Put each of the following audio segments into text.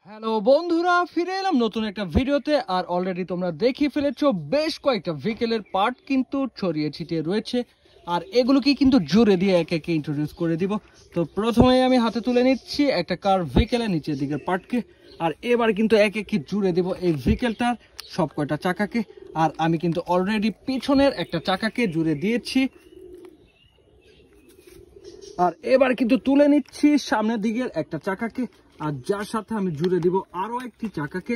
Hello বন্ধুরা, ফিরে এলাম নতুন একটা ভিডিওতে। আর অলরেডি তোমরা দেখিয়ে ফেলেছো বেশ কয়েকটা ভেহিকেলের পার্ট কিন্তু ছড়িয়ে ছিটিয়ে রয়েছে, আর এগুলোকে কিন্তু জুড়ে দিয়ে একে একে ইন্ট্রোডিউস করে দিব। তো প্রথমেই আমি হাতে তুলে নিচ্ছি একটা কার ভেহিকেলের নিচের দিকের পার্টকে, আর এবার কিন্তু একে একে জুড়ে দিব এই ভেহিকেলটার সব কয়টা চাকাকে। আর আমি কিন্তু অলরেডি পিছনের একটা চাকাকে জুড়ে দিয়েছি, আর এবার কিন্তু তুলে নিচ্ছি সামনের দিকের একটা চাকাকে, আর যার সাথে আমি জুড়ে দিব আরো একটি চাকাকে।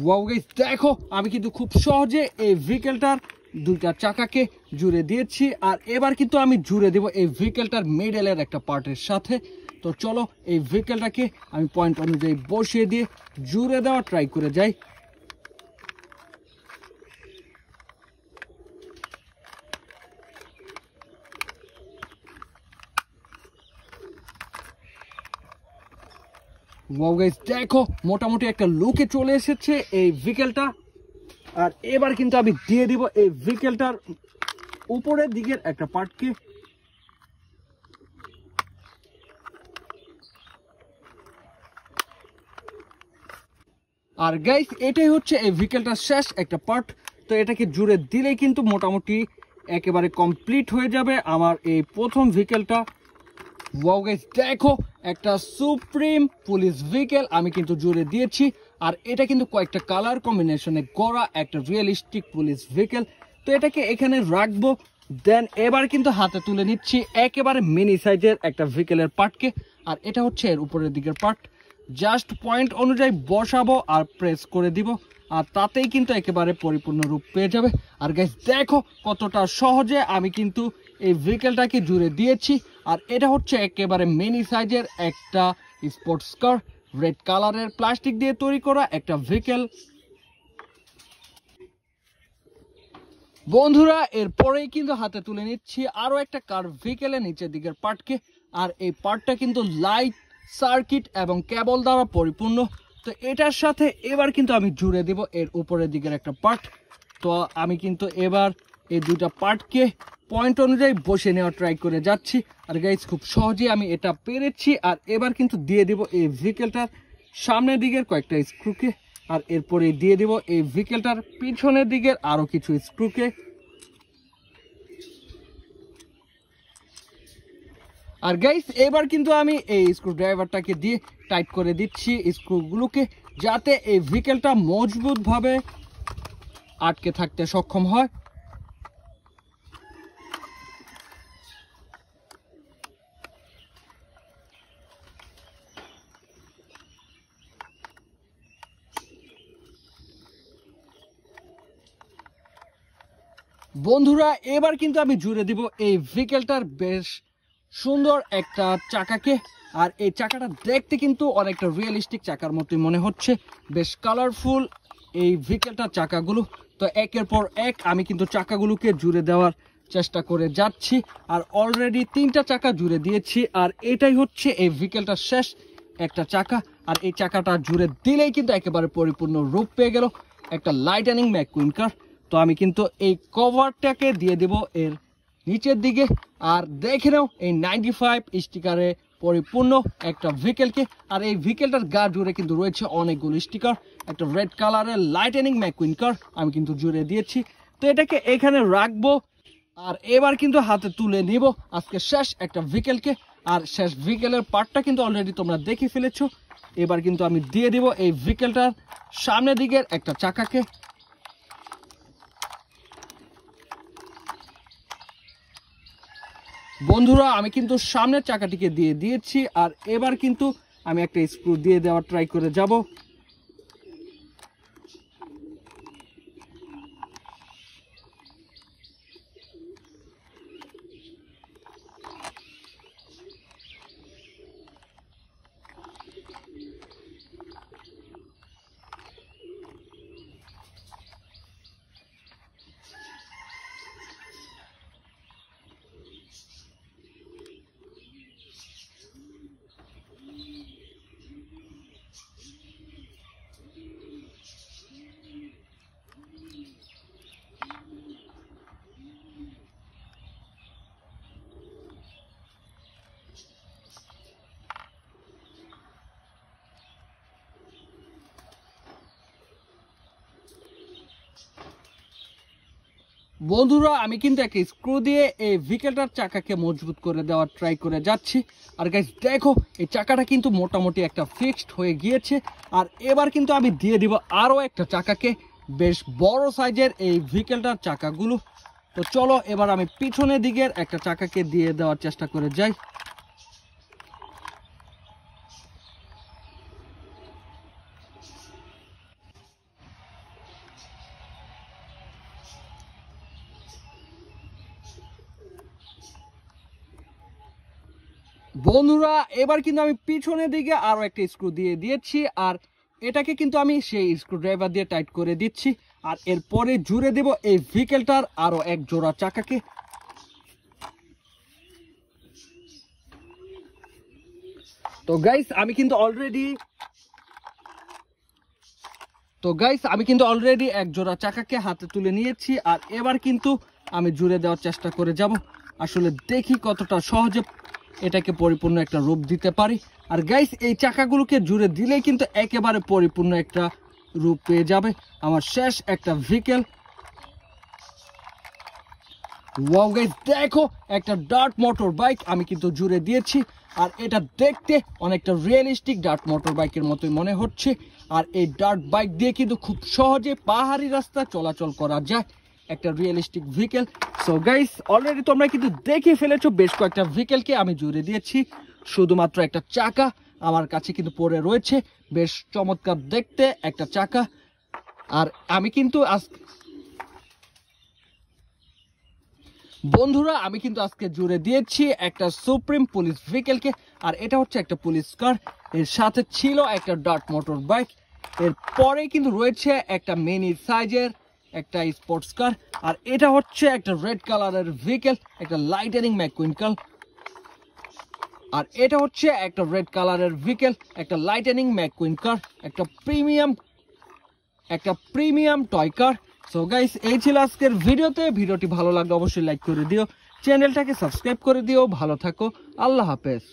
ওয়াও গাইস, দেখো আমি কিন্তু খুব সহজে এই ভেহিকেলটার দুইটা চাকাকে জুড়ে দিয়েছি। আর এবার কিন্তু আমি জুড়ে দেব এই ভেহিকেলটার মিডলের একটা পার্টের সাথে। তো চলো এই ভেহিকেলটাকে আমি পয়েন্ট অনুযায়ী বসিয়ে দিয়ে জুড়ে দেওয়া ট্রাই করে যাই। ওয়াও গাইস, দেখো মোটামুটি একটা লুকে চলে এসেছে এই ভেহিকেলটা। আর এবার কিন্তু আমি দিয়ে দিব এই ভেহিকেলটার উপরের দিকের একটা পার্টকে। আর গাইস, এটাই হচ্ছে এই ভেহিকেলটার শেষ একটা পার্ট। তো এটাকে জুড়ে দিলেই কিন্তু মোটামুটি একেবারে কমপ্লিট হয়ে যাবে আমার এই প্রথম ভেহিকেলটা। ওয়াও গাইস, দেখো একটা সুপ্রিম পুলিশ ভেহিকেল আমি কিন্তু জুড়ে দিয়েছি। আর এটা কিন্তু কয়েকটা কালার কম্বিনেশনে গড়া একটা রিয়েলিস্টিক পুলিশ ভেহিকেল। তো এটাকে এখানে রাখবো। দেন এবার কিন্তু হাতে তুলে নিচ্ছি একেবারে মিনি সাইজের একটা ভেহিকেলের পার্টকে, আর এটা হচ্ছে এর উপরের দিকের পার্ট। জাস্ট পয়েন্ট অনুযায়ী বসাবো আর প্রেস করে দিব, আর তাতেই কিন্তু একেবারে পরিপূর্ণ রূপ পেয়ে যাবে। আর গাইস, দেখো কতটা সহজে আমি কিন্তু এই ভেহিকেলটাকে জুড়ে দিয়েছি। আর এটা হচ্ছে একেবারে মিনি সাইজের একটা স্পোর্টস কার, রেড কালারের প্লাস্টিক দিয়ে তৈরি করা একটা ভেহিকেল। বন্ধুরা, এরপরেই কিন্তু হাতে তুলে নিচ্ছি আরো একটা কার ভেহিকেলের নিচের দিকের পার্টকে। আর এই পার্টটা কিন্তু লাইট, সার্কিট এবং কেবল দ্বারা পরিপূর্ণ। তো এটার সাথে এবার কিন্তু আমি জুড়ে দেব এর উপরের দিকের একটা পার্ট। তো আমি কিন্তু এবার এই দুটা পার্টকে পয়েন্ট অনুযায়ী বসে নেওয়া ট্রাই করে যাচ্ছি। আর গাইস, খুব সহজেই আমি এটা পেরেছি। আর এবার কিন্তু দিয়ে দেব এই ভেহিকেলটার সামনের দিকের কয়েকটা স্ক্রুকে, আর এরপরে দিয়ে দেব এই ভেহিকেলটার পিছনের দিকের আরো কিছু স্ক্রুকে। আর গাইস, এবার কিন্তু আমি এই স্ক্রু ড্রাইভারটাকে দিয়ে টাইট করে দিচ্ছি স্ক্রুগুলোকে, যাতে এই ভেহিকেলটা মজবুত ভাবে আটকে থাকতে সক্ষম হয়। বন্ধুরা, এবার কিন্তু আমি জুড়ে দিব এই ভেহিকেলটার বেশ সুন্দর একটা চাকাকে। আর এই চাকাটা দেখতে কিন্তু অনেকটা রিয়েলিস্টিক চাকার মতোই মনে হচ্ছে, বেশ কালারফুল এই ভেহিকেলটার চাকাগুলো। তো একের পর এক আমি কিন্তু চাকাগুলোকে জুড়ে দেওয়ার চেষ্টা করে যাচ্ছি, আর অলরেডি 3টা চাকা জুড়ে দিয়েছি। আর এটাই হচ্ছে এই ভেহিকেলটার শেষ একটা চাকা। আর এই চাকাটা জুড়ে দিলেই কিন্তু একেবারে পরিপূর্ণ রূপ পেয়ে গেল একটা লাইটনিং ম্যাককুইন কার। তো আমি কিন্তু এই কভারটাকে দিয়ে দেব এর নিচের দিকে। আর দেখে নাও এই 95 স্টিকারে পরিপূর্ণ একটা ভেহিকেলকে। আর এই ভেহিকেলটার গা জুড়ে কিন্তু রয়েছে অনেকগুলো স্টিকার। একটা রেড কালারের লাইটনিং ম্যাককুইন কার আমি কিন্তু জুড়ে দিয়েছি। তো এটাকে এখানে রাখবো, আর এবার কিন্তু হাতে তুলে নিব আজকে শেষ একটা ভেহিকেলকে। আর শেষ ভেহিকেলের পার্টটা কিন্তু অলরেডি তোমরা দেখে ফেলেছো। এবার কিন্তু আমি দিয়ে দিব এই ভেহিকেলটার সামনের দিকের একটা চাকাকে। বন্ধুরা, আমি কিন্তু সামনের চাকাটিকে দিয়ে দিয়েছি। আর এবার কিন্তু আমি একটা স্ক্রু দিয়ে দেওয়ার ট্রাই করে যাব। বন্ধুরা আমি কিন্তু একটা স্ক্রু দিয়ে এই ভেহিকেলটার চাকাকে মজবুত করে দেওয়ার ট্রাই করে যাচ্ছি। আর গাইস দেখো এই চাকাটা কিন্তু মোটামুটি একটা ফিক্সড হয়ে গিয়েছে। আর এবার কিন্তু আমি দিয়ে দিব আরও একটা চাকাকে, বেশ বড় সাইজের এই ভেহিকেলটার চাকাগুলো। তো চলো এবার আমি পিছনের দিকের একটা চাকাকে দিয়ে দেওয়ার চেষ্টা করে যাই। বন্ধুরা এবার কিন্তু আমি পিছনের দিকে আরো একটা স্ক্রু দিয়ে দিয়েছি, আর এটাকে কিন্তু আমি সেই স্ক্রু ড্রাইভার দিয়ে টাইট করে দিচ্ছি। আর এরপরে জুড়ে দেব এই ভেহিকেলটার আরো এক জোড়া চাকাকে। তো গাইস আমি কিন্তু অলরেডি এক জোড়া চাকাকে হাতে তুলে নিয়েছি। আর এবার কিন্তু আমি জুড়ে দেওয়ার চেষ্টা করে যাব, আসলে দেখি কতটা সহজে এটাকে পরিপূর্ণ একটা রূপ দিতে পারি। আর গাইস এই চাকাগুলোকে জুড়ে দিলেই কিন্তু একেবারে পরিপূর্ণ একটা রূপ পেয়ে যাবে আমার শেষ একটা ভেহিকেল। ওয়াও গাইস দেখো একটা ডার্ট মোটর বাইক আমি কিন্তু জুড়ে দিয়েছি। আর এটা দেখতে অনেকটা রিয়েলিস্টিক ডার্ট মোটর বাইকের মতোই মনে হচ্ছে। আর এই ডার্ট বাইক দিয়ে কিন্তু খুব সহজে পাহাড়ি রাস্তা চলাচল করা যায়, একটা realistic vehicle. So guys already তোমরা কিন্তু দেখে ফেলেছো বেশ কয়েকটা ভেহিকেলকে আমি জুড়ে দিয়েছি, শুধুমাত্র একটা চাকা আমার কাছে কিন্তু পড়ে রয়েছে, বেশ চমৎকার দেখতে একটা চাকা। আর আমি কিন্তু বন্ধুরা আমি কিন্তু আজকে জুড়ে দিয়েছি একটা সুপ্রিম পুলিশ ভেহিকেলকে। আর এটা হচ্ছে একটা পুলিশ কার, এর সাথে ছিল একটা ডার্ট মোটর বাইক, এর পরে কিন্তু রয়েছে একটা মিনি সাইজের একটা স্পোর্টস কার। আর এটা হচ্ছে একটা রেড কালারের ভেহিকেল, একটা লাইটেনিং ম্যাকুইন কার। আর এটা হচ্ছে একটা রেড কালারের ভেহিকেল, একটা লাইটেনিং ম্যাকুইন কার, একটা premium toy car. So guys এই ছিল আজকের ভিডিওটি ভালো লাগলে অবশ্যই লাইক করে দিও, চ্যানেলটাকে সাবস্ক্রাইব করে দিও। ভালো থাকো, আল্লাহ হাফেজ।